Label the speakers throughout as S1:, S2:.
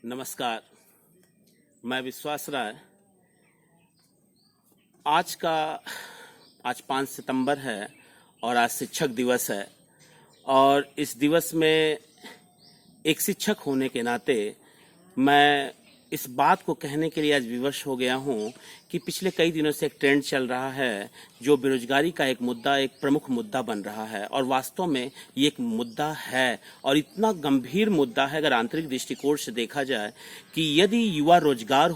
S1: नमस्कार। मैं विश्वास राय। आज 5 सितंबर है और आज शिक्षक दिवस है। और इस दिवस में एक शिक्षक होने के नाते मैं इस बात को कहने के लिए आज विवश हो गया हूं कि पिछले कई दिनों से एक ट्रेंड चल रहा है जो बेरोजगारी का एक मुद्दा, एक प्रमुख मुद्दा बन रहा है। और वास्तव में ये एक मुद्दा है और इतना गंभीर मुद्दा है अगर आंतरिक दृष्टिकोण से देखा जाए कि यदि युवा रोजगार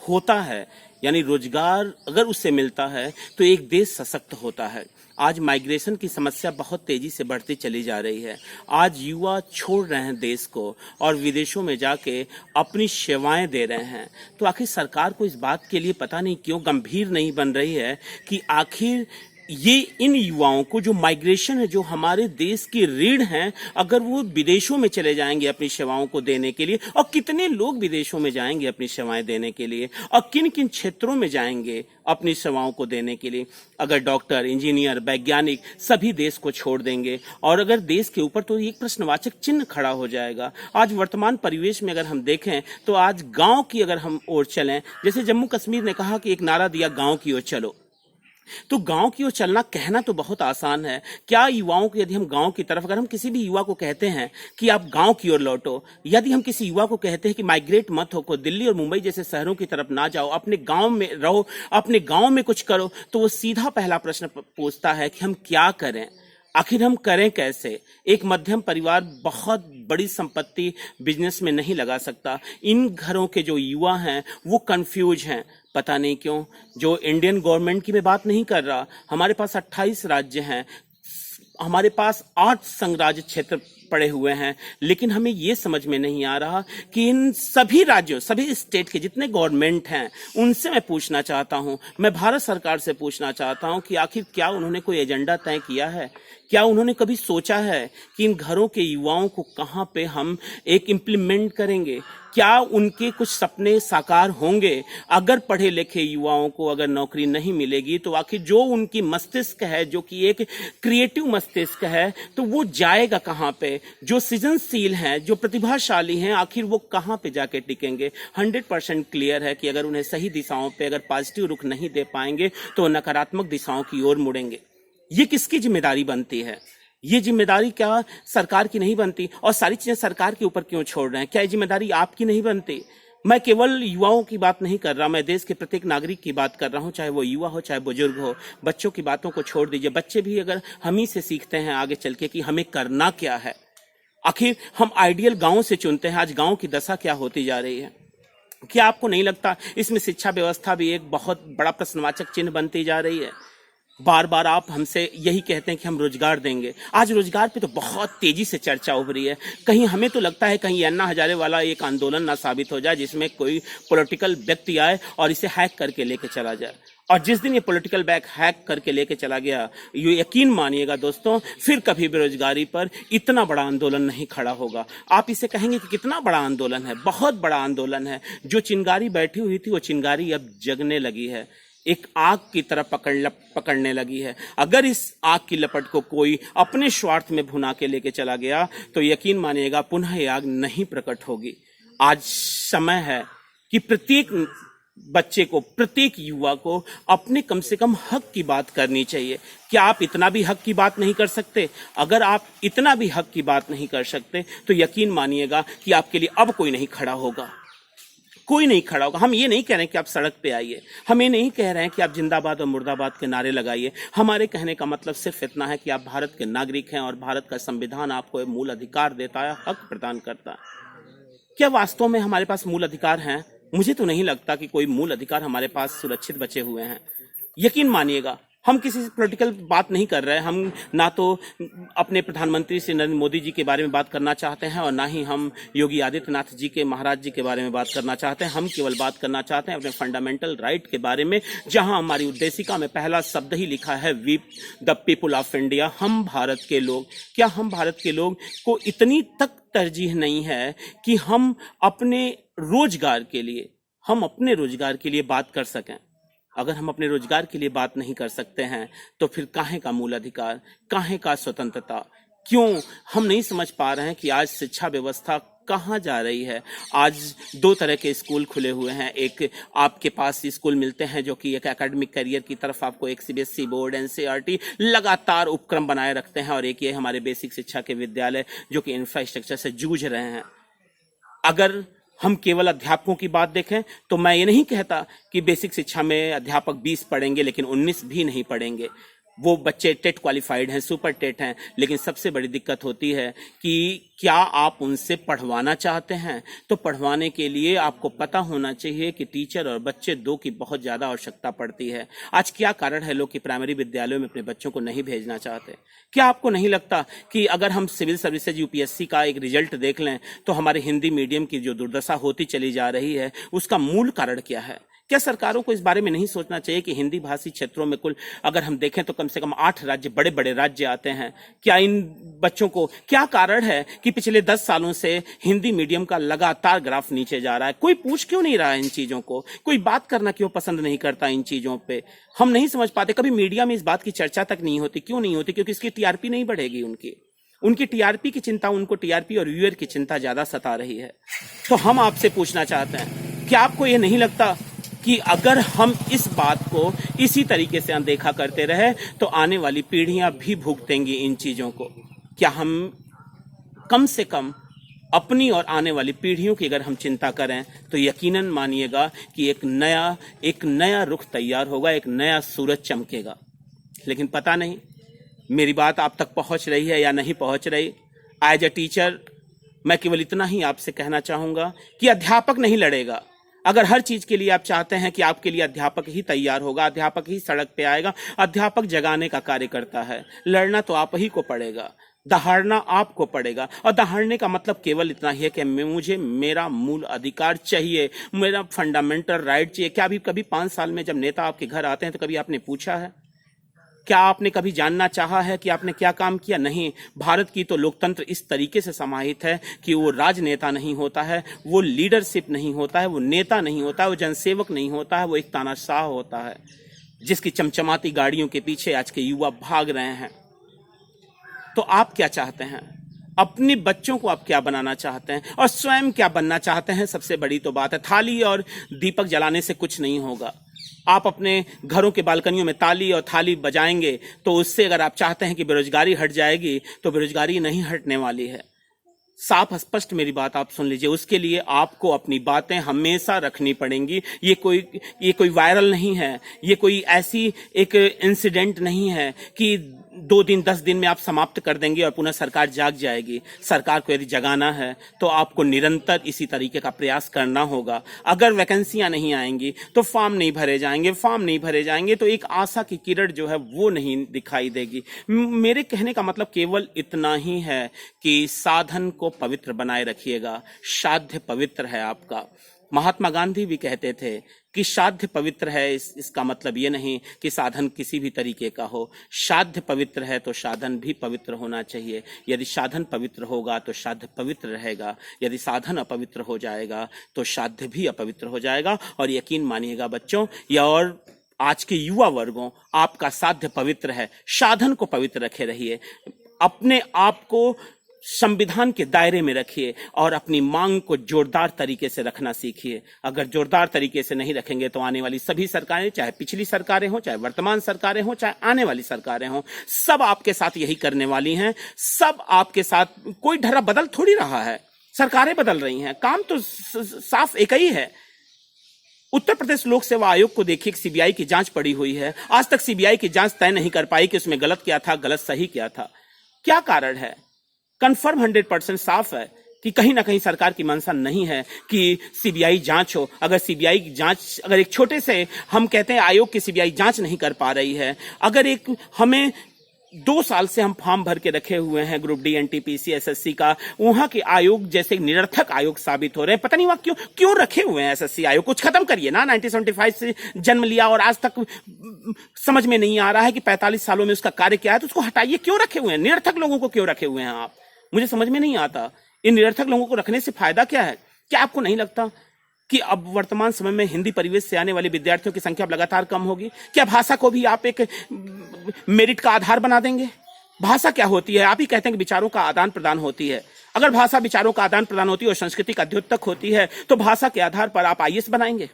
S1: होता है, यानी रोजगार अगर उससे मिलता है तो एक देश सशक्त होता है। आज माइग्रेशन की समस्या बहुत तेजी से बढ़ती चली जा रही है। आज युवा छोड़ रहे हैं देश को और विदेशों में जाके अपनी सेवाएं दे रहे हैं। तो आखिर सरकार को इस बात के लिए पता नहीं क्यों गंभीर नहीं बन रही है कि आखिर ये इन युवाओं को जो माइग्रेशन है, जो हमारे देश की रीढ़ हैं, अगर वो विदेशों में चले जाएंगे अपनी सेवाओं को देने के लिए, और कितने लोग विदेशों में जाएंगे अपनी सेवाएं देने के लिए, और किन किन क्षेत्रों में जाएंगे अपनी सेवाओं को देने के लिए। अगर डॉक्टर, इंजीनियर, वैज्ञानिक सभी देश को छोड़ देंगे और अगर देश के ऊपर, तो एक प्रश्नवाचक चिन्ह खड़ा हो जाएगा। आज वर्तमान परिवेश में अगर हम देखें तो आज गांव की अगर हम ओर चलें, जैसे जम्मू कश्मीर ने कहा कि एक नारा दिया, गांव की ओर चलो, तो गांव की ओर चलना कहना तो बहुत आसान है। क्या युवाओं को, यदि हम गांव की तरफ, अगर हम किसी भी युवा को कहते हैं कि आप गांव की ओर लौटो, यदि हम किसी युवा को कहते हैं कि माइग्रेट मत हो, को दिल्ली और मुंबई जैसे शहरों की तरफ ना जाओ, अपने गांव में रहो, अपने गांव में कुछ करो, तो वो सीधा पहला प्रश्न पूछता है कि हम क्या करें, आखिर हम करें कैसे। एक मध्यम परिवार बहुत बड़ी संपत्ति बिजनेस में नहीं लगा सकता। इन घरों के जो युवा हैं वो कंफ्यूज हैं, पता नहीं क्यों। जो इंडियन गवर्नमेंट की मैं बात नहीं कर रहा, हमारे पास 28 राज्य हैं, हमारे पास 8 संघ राज्य क्षेत्र पड़े हुए हैं, लेकिन हमें ये समझ में नहीं आ रहा कि इन सभी राज्यों, सभी स्टेट के जितने गवर्नमेंट हैं, उनसे मैं पूछना चाहता हूं, मैं भारत सरकार से पूछना चाहता हूं कि आखिर क्या उन्होंने कोई एजेंडा तय किया है? क्या उन्होंने कभी सोचा है कि इन घरों के युवाओं को कहां पे हम एक इम्प्लीमेंट करेंगे? क्या उनके कुछ सपने साकार होंगे? अगर पढ़े लिखे युवाओं को अगर नौकरी नहीं मिलेगी तो आखिर जो उनकी मस्तिष्क है, जो कि एक क्रिएटिव मस्तिष्क है, तो वो जाएगा कहां पे? जो सृजनशील हैं, जो प्रतिभाशाली हैं, आखिर वो कहां पे जाके टिकेंगे? 100% क्लियर है कि अगर उन्हें सही दिशाओं पे अगर पॉजिटिव रुख नहीं दे पाएंगे तो नकारात्मक दिशाओं की ओर मुड़ेंगे। ये किसकी जिम्मेदारी बनती है? ये जिम्मेदारी क्या सरकार की नहीं बनती? और सारी चीजें सरकार के ऊपर क्यों छोड़ रहे हैं? क्या ये जिम्मेदारी आपकी नहीं बनती? मैं केवल युवाओं की बात नहीं कर रहा, मैं देश के प्रत्येक नागरिक की बात कर रहा हूं, चाहे वो युवा हो, चाहे बुजुर्ग हो। बच्चों की बातों को छोड़ दीजिए। बच्चे भी अगर हम ही से सीखते हैं आगे चल के कि हमें करना क्या है। आखिर हम आइडियल गांव से चुनते हैं, आज गांव की दशा क्या होती जा रही है? क्या आपको नहीं लगता इसमें शिक्षा व्यवस्था भी एक बहुत बड़ा प्रश्नवाचक चिन्ह बनती जा रही है? बार बार आप हमसे यही कहते हैं कि हम रोजगार देंगे। आज रोजगार पे तो बहुत तेजी से चर्चा उभरी है। कहीं हमें तो लगता है कहीं अन्ना हजारे वाला एक आंदोलन ना साबित हो जाए जिसमें कोई पॉलिटिकल व्यक्ति आए और इसे हैक करके लेके चला जाए। और जिस दिन ये पॉलिटिकल बैग हैक करके लेके चला गया, ये यकीन मानिएगा दोस्तों, फिर कभी बेरोजगारी पर इतना बड़ा आंदोलन नहीं खड़ा होगा। आप इसे कहेंगे कि कितना बड़ा आंदोलन है? बहुत बड़ा आंदोलन है। जो चिंगारी बैठी हुई थी वो चिंगारी अब जगने लगी है, एक आग की तरह पकड़ने लगी है। अगर इस आग की लपट को कोई अपने स्वार्थ में भुना के लेके चला गया तो यकीन मानिएगा पुनः ये आग नहीं प्रकट होगी। आज समय है कि प्रत्येक बच्चे को, प्रत्येक युवा को अपने कम से कम हक की बात करनी चाहिए। क्या आप इतना भी हक की बात नहीं कर सकते? अगर आप इतना भी हक की बात नहीं कर सकते तो यकीन मानिएगा कि आपके लिए अब कोई नहीं खड़ा होगा, कोई नहीं खड़ा होगा। हम ये नहीं कह रहे हैं कि आप सड़क पे आइए, हम ये नहीं कह रहे हैं कि आप जिंदाबाद और मुर्दाबाद के नारे लगाइए। हमारे कहने का मतलब सिर्फ इतना है कि आप भारत के नागरिक हैं और भारत का संविधान आपको एक मूल अधिकार देता है, हक प्रदान करता है। क्या वास्तव में हमारे पास मूल अधिकार हैं? मुझे तो नहीं लगता कि कोई मूल अधिकार हमारे पास सुरक्षित बचे हुए हैं। यकीन मानिएगा, हम किसी से पॉलिटिकल बात नहीं कर रहे हैं। हम ना तो अपने प्रधानमंत्री श्री नरेंद्र मोदी जी के बारे में बात करना चाहते हैं और ना ही हम योगी आदित्यनाथ जी के, महाराज जी के बारे में बात करना चाहते हैं। हम केवल बात करना चाहते हैं अपने फंडामेंटल राइट के बारे में, जहां हमारी उद्देशिका में पहला शब्द ही लिखा है, we the people of India, हम भारत के लोग। क्या हम भारत के लोग को इतनी तक तरजीह नहीं है कि हम अपने रोजगार के लिए बात कर सकें? अगर हम अपने रोजगार के लिए बात नहीं कर सकते हैं तो फिर काहे का मूल अधिकार, काहे का स्वतंत्रता? क्यों हम नहीं समझ पा रहे हैं कि आज शिक्षा व्यवस्था कहाँ जा रही है। आज दो तरह के स्कूल खुले हुए हैं, एक आपके पास स्कूल मिलते हैं जो कि एक एकेडमिक करियर की तरफ आपको एक सीबीएसई बोर्ड, एनसीईआरटी लगातार उपक्रम बनाए रखते हैं, और एक ये हमारे बेसिक शिक्षा के विद्यालय जो कि इंफ्रास्ट्रक्चर से जूझ रहे हैं। अगर हम केवल अध्यापकों की बात देखें तो मैं ये नहीं कहता कि बेसिक शिक्षा में अध्यापक 20 पढ़ेंगे लेकिन 19 भी नहीं पढ़ेंगे। वो बच्चे टेट क्वालिफाइड हैं, सुपर टेट हैं, लेकिन सबसे बड़ी दिक्कत होती है कि क्या आप उनसे पढ़वाना चाहते हैं। तो पढ़वाने के लिए आपको पता होना चाहिए कि टीचर और बच्चे दो की बहुत ज़्यादा आवश्यकता पड़ती है। आज क्या कारण है लोग कि प्राइमरी विद्यालयों में अपने बच्चों को नहीं भेजना चाहते? क्या आपको नहीं लगता कि अगर हम सिविल सर्विसेज यूपीएससी का एक रिजल्ट देख लें तो हमारे हिंदी मीडियम की जो दुर्दशा होती चली जा रही है उसका मूल कारण क्या है? क्या सरकारों को इस बारे में नहीं सोचना चाहिए कि हिंदी भाषी क्षेत्रों में कुल अगर हम देखें तो कम से कम 8 राज्य, बड़े बड़े राज्य आते हैं। क्या इन बच्चों को, क्या कारण है कि पिछले 10 सालों से हिंदी मीडियम का लगातार ग्राफ नीचे जा रहा है? कोई पूछ क्यों नहीं रहा है इन चीजों को? कोई बात करना क्यों पसंद नहीं करता इन चीजों पे? हम नहीं समझ पाते। कभी मीडिया में इस बात की चर्चा तक नहीं होती। क्यों नहीं होती? क्योंकि इसकी टीआरपी नहीं बढ़ेगी। उनकी टीआरपी की चिंता, उनको टीआरपी और व्यूअर की चिंता ज्यादा सता रही है। तो हम आपसे पूछना चाहते हैं, क्या आपको यह नहीं लगता कि अगर हम इस बात को इसी तरीके से अनदेखा करते रहे तो आने वाली पीढ़ियां भी भुगतेंगी इन चीजों को? क्या हम कम से कम अपनी और आने वाली पीढ़ियों की अगर हम चिंता करें तो यकीनन मानिएगा कि एक नया रुख तैयार होगा, एक नया सूरज चमकेगा। लेकिन पता नहीं मेरी बात आप तक पहुंच रही है या नहीं पहुंच रही। एज ए टीचर मैं केवल इतना ही आपसे कहना चाहूंगा कि अध्यापक नहीं लड़ेगा। अगर हर चीज के लिए आप चाहते हैं कि आपके लिए अध्यापक ही तैयार होगा, अध्यापक ही सड़क पे आएगा, अध्यापक जगाने का कार्य करता है, लड़ना तो आप ही को पड़ेगा, दहाड़ना आपको पड़ेगा। और दहाड़ने का मतलब केवल इतना ही है कि मुझे मेरा मूल अधिकार चाहिए, मेरा फंडामेंटल राइट चाहिए। क्या अभी कभी 5 साल में जब नेता आपके घर आते हैं तो कभी आपने पूछा है? क्या आपने कभी जानना चाहा है कि आपने क्या काम किया? नहीं। भारत की तो लोकतंत्र इस तरीके से समाहित है कि वो राजनेता नहीं होता है, वो लीडरशिप नहीं होता है, वो नेता नहीं होता है, वो जनसेवक नहीं होता है, वो एक तानाशाह होता है जिसकी चमचमाती गाड़ियों के पीछे आज के युवा भाग रहे हैं। तो आप क्या चाहते हैं? अपने बच्चों को आप क्या बनाना चाहते हैं और स्वयं क्या बनना चाहते हैं? सबसे बड़ी तो बात है। थाली और दीपक जलाने से कुछ नहीं होगा। आप अपने घरों के बालकनियों में ताली और थाली बजाएंगे तो उससे अगर आप चाहते हैं कि बेरोजगारी हट जाएगी तो बेरोजगारी नहीं हटने वाली है। साफ स्पष्ट मेरी बात आप सुन लीजिए। उसके लिए आपको अपनी बातें हमेशा रखनी पड़ेंगी। ये कोई वायरल नहीं है, ये कोई ऐसी एक इंसिडेंट नहीं है कि 2 दिन 10 दिन में आप समाप्त कर देंगे और पुनः सरकार जाग जाएगी। सरकार को यदि जगाना है तो आपको निरंतर इसी तरीके का प्रयास करना होगा। अगर वैकेंसियां नहीं आएंगी तो फॉर्म नहीं भरे जाएंगे तो एक आशा की किरण जो है वो नहीं दिखाई देगी। मेरे कहने का मतलब केवल इतना ही है कि साधन को पवित्र बनाए रखिएगा। साध्य पवित्र है आपका। महात्मा गांधी भी कहते थे कि साध्य पवित्र है। इसका मतलब ये नहीं कि साधन किसी भी तरीके का हो। साध्य पवित्र है तो साधन भी पवित्र होना चाहिए। यदि साधन पवित्र होगा तो साध्य पवित्र रहेगा। यदि साधन अपवित्र हो जाएगा तो साध्य भी अपवित्र हो जाएगा। और यकीन मानिएगा बच्चों या और आज के युवा वर्गों, आपका साध्य पवित्र है, साधन को पवित्र रखे रहिए। अपने आप को संविधान के दायरे में रखिए और अपनी मांग को जोरदार तरीके से रखना सीखिए। अगर जोरदार तरीके से नहीं रखेंगे तो आने वाली सभी सरकारें, चाहे पिछली सरकारें हों, चाहे वर्तमान सरकारें हों, चाहे आने वाली सरकारें हों, सब आपके साथ यही करने वाली हैं। सब आपके साथ, कोई ढर्रा बदल थोड़ी रहा है। सरकारें बदल रही हैं, काम तो साफ एक ही है। उत्तर प्रदेश लोक सेवा आयोग को देखिए, सीबीआई की जांच पड़ी हुई है। आज तक सीबीआई की जांच तय नहीं कर पाई कि उसमें गलत क्या था, गलत सही क्या था। क्या कारण है? कंफर्म 100% साफ है कि कहीं ना कहीं सरकार की मंशा नहीं है कि सीबीआई जांच हो। अगर सीबीआई की जांच, अगर एक छोटे से हम कहते हैं आयोग की सीबीआई जांच नहीं कर पा रही है, अगर एक हमें 2 साल से हम फॉर्म भर के रखे हुए हैं ग्रुप डी, एनटीपीसी, एसएससी का, वहां के आयोग जैसे निरर्थक आयोग साबित हो रहे हैं। पता नहीं वहां क्यों रखे हुए हैं एसएससी आयोग। कुछ खत्म करिए ना। 1975 से जन्म लिया और आज तक समझ में नहीं आ रहा है कि 45 सालों में उसका कार्य क्या है, तो उसको हटाइए। क्यों रखे हुए हैं? निरर्थक लोगों को क्यों रखे हुए हैं आप? मुझे समझ में नहीं आता। इन निरर्थक लोगों को रखने से फायदा क्या है? क्या आपको नहीं लगता कि अब वर्तमान समय में हिंदी परिवेश से आने वाले विद्यार्थियों की संख्या लगातार कम होगी? क्या भाषा को भी आप एक मेरिट का आधार बना देंगे? भाषा क्या होती है? आप ही कहते हैं कि विचारों का आदान प्रदान होती है। अगर भाषा विचारों का आदान प्रदान होती है और संस्कृति का द्योतक होती है, तो भाषा के आधार पर आप आईएएस बनाएंगे,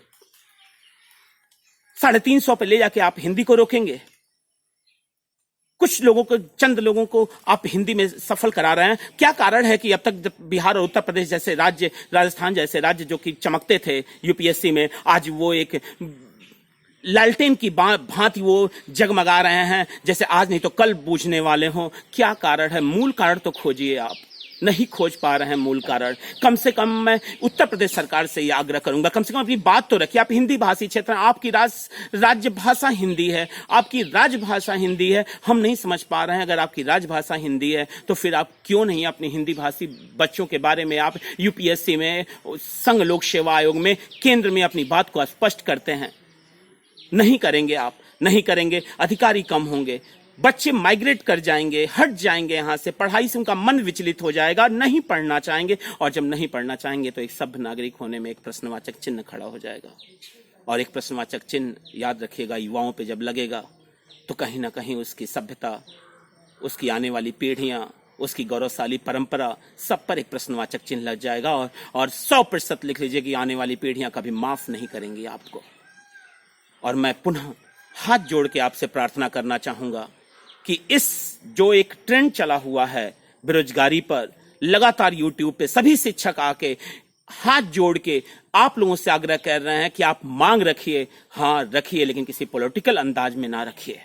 S1: 350 पे ले जाके आप हिंदी को रोकेंगे। कुछ लोगों को, चंद लोगों को आप हिंदी में सफल करा रहे हैं। क्या कारण है कि अब तक बिहार और उत्तर प्रदेश जैसे राज्य, राजस्थान जैसे राज्य जो कि चमकते थे यूपीएससी में, आज वो एक लालटेन की भांति वो जगमगा रहे हैं, जैसे आज नहीं तो कल बूझने वाले हों। क्या कारण है? मूल कारण तो खोजिए। आप नहीं खोज पा रहे हैं मूल कारण। कम से कम मैं उत्तर प्रदेश सरकार से यह आग्रह करूंगा, कम से कम अपनी बात तो रखिए। आप हिंदी भाषी क्षेत्र, आपकी राज्य भाषा हिंदी है, आपकी राजभाषा हिंदी है। हम नहीं समझ पा रहे हैं, अगर आपकी राजभाषा हिंदी है तो फिर आप क्यों नहीं अपने हिंदी भाषी बच्चों के बारे में आप यूपीएससी में, संघ लोक सेवा आयोग में, केंद्र में अपनी बात को स्पष्ट करते हैं? नहीं करेंगे, आप नहीं करेंगे, अधिकारी कम होंगे, बच्चे माइग्रेट कर जाएंगे, हट जाएंगे यहां से, पढ़ाई से उनका मन विचलित हो जाएगा, नहीं पढ़ना चाहेंगे। और जब नहीं पढ़ना चाहेंगे तो एक सभ्य नागरिक होने में एक प्रश्नवाचक चिन्ह खड़ा हो जाएगा। और एक प्रश्नवाचक चिन्ह, याद रखिएगा, युवाओं पे जब लगेगा तो कहीं ना कहीं उसकी सभ्यता, उसकी आने वाली पीढ़ियां, उसकी गौरवशाली परंपरा, सब पर एक प्रश्नवाचक चिन्ह लग जाएगा। और 100% लिख लीजिए कि आने वाली पीढ़ियां कभी माफ नहीं करेंगी आपको। और मैं पुनः हाथ जोड़ के आपसे प्रार्थना करना चाहूंगा कि इस जो एक ट्रेंड चला हुआ है बेरोजगारी पर, लगातार यूट्यूब पे सभी शिक्षक आके हाथ जोड़ के आप लोगों से आग्रह कर रहे हैं कि आप मांग रखिए, हाँ रखिए, लेकिन किसी पॉलिटिकल अंदाज में ना रखिए।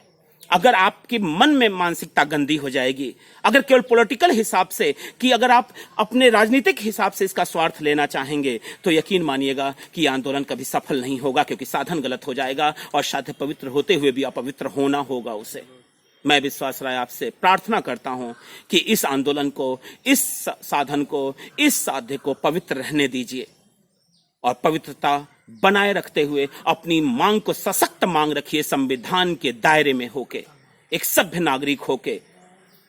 S1: अगर आपके मन में मानसिकता गंदी हो जाएगी, अगर केवल पॉलिटिकल हिसाब से, कि अगर आप अपने राजनीतिक हिसाब से इसका स्वार्थ लेना चाहेंगे, तो यकीन मानिएगा कि यह आंदोलन कभी सफल नहीं होगा, क्योंकि साधन गलत हो जाएगा और शायद पवित्र होते हुए भी अपवित्र होना होगा उसे। मैं विश्वास राय आपसे प्रार्थना करता हूं कि इस आंदोलन को, इस साधन को, इस साध्य को पवित्र रहने दीजिए और पवित्रता बनाए रखते हुए अपनी मांग को सशक्त मांग रखिए, संविधान के दायरे में होके, एक सभ्य नागरिक होके।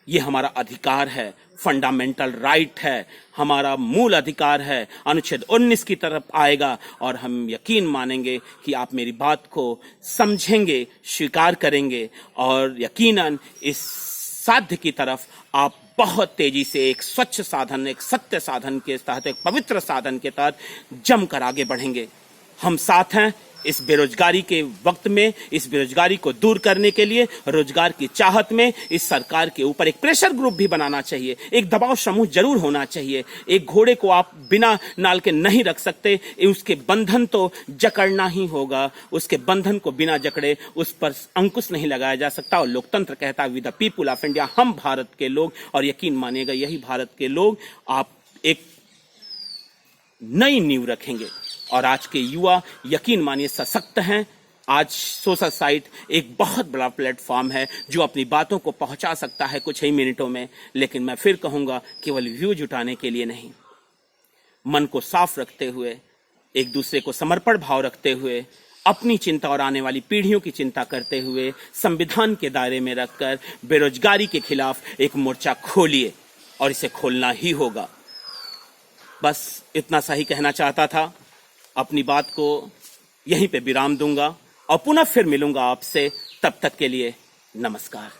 S1: ये हमारा अधिकार है, फंडामेंटल राइट है, हमारा मूल अधिकार है। अनुच्छेद 19 की तरफ आएगा और हम यकीन मानेंगे कि आप मेरी बात को समझेंगे, स्वीकार करेंगे और यकीनन इस साध्य की तरफ आप बहुत तेजी से एक स्वच्छ साधन, एक सत्य साधन के तहत, एक पवित्र साधन के तहत जमकर आगे बढ़ेंगे। हम साथ हैं इस बेरोजगारी के वक्त में, इस बेरोजगारी को दूर करने के लिए, रोजगार की चाहत में इस सरकार के ऊपर एक प्रेशर ग्रुप भी बनाना चाहिए, एक दबाव समूह जरूर होना चाहिए। एक घोड़े को आप बिना नाल के नहीं रख सकते, उसके बंधन तो जकड़ना ही होगा, उसके बंधन को बिना जकड़े उस पर अंकुश नहीं लगाया जा सकता। और लोकतंत्र कहता है with the people of India, हम भारत के लोग, और यकीन मानिएगा यही भारत के लोग आप एक नई नींव रखेंगे। और आज के युवा यकीन मानिए सशक्त हैं। आज सोशल साइट एक बहुत बड़ा प्लेटफॉर्म है जो अपनी बातों को पहुंचा सकता है कुछ ही मिनटों में, लेकिन मैं फिर कहूंगा केवल व्यू जुटाने के लिए नहीं, मन को साफ रखते हुए, एक दूसरे को समर्पण भाव रखते हुए, अपनी चिंता और आने वाली पीढ़ियों की चिंता करते हुए, संविधान के दायरे में रखकर बेरोजगारी के खिलाफ एक मोर्चा खोलिए और इसे खोलना ही होगा। बस इतना सा ही कहना चाहता था। अपनी बात को यहीं पे विराम दूंगा और पुनः फिर मिलूंगा आपसे। तब तक के लिए नमस्कार।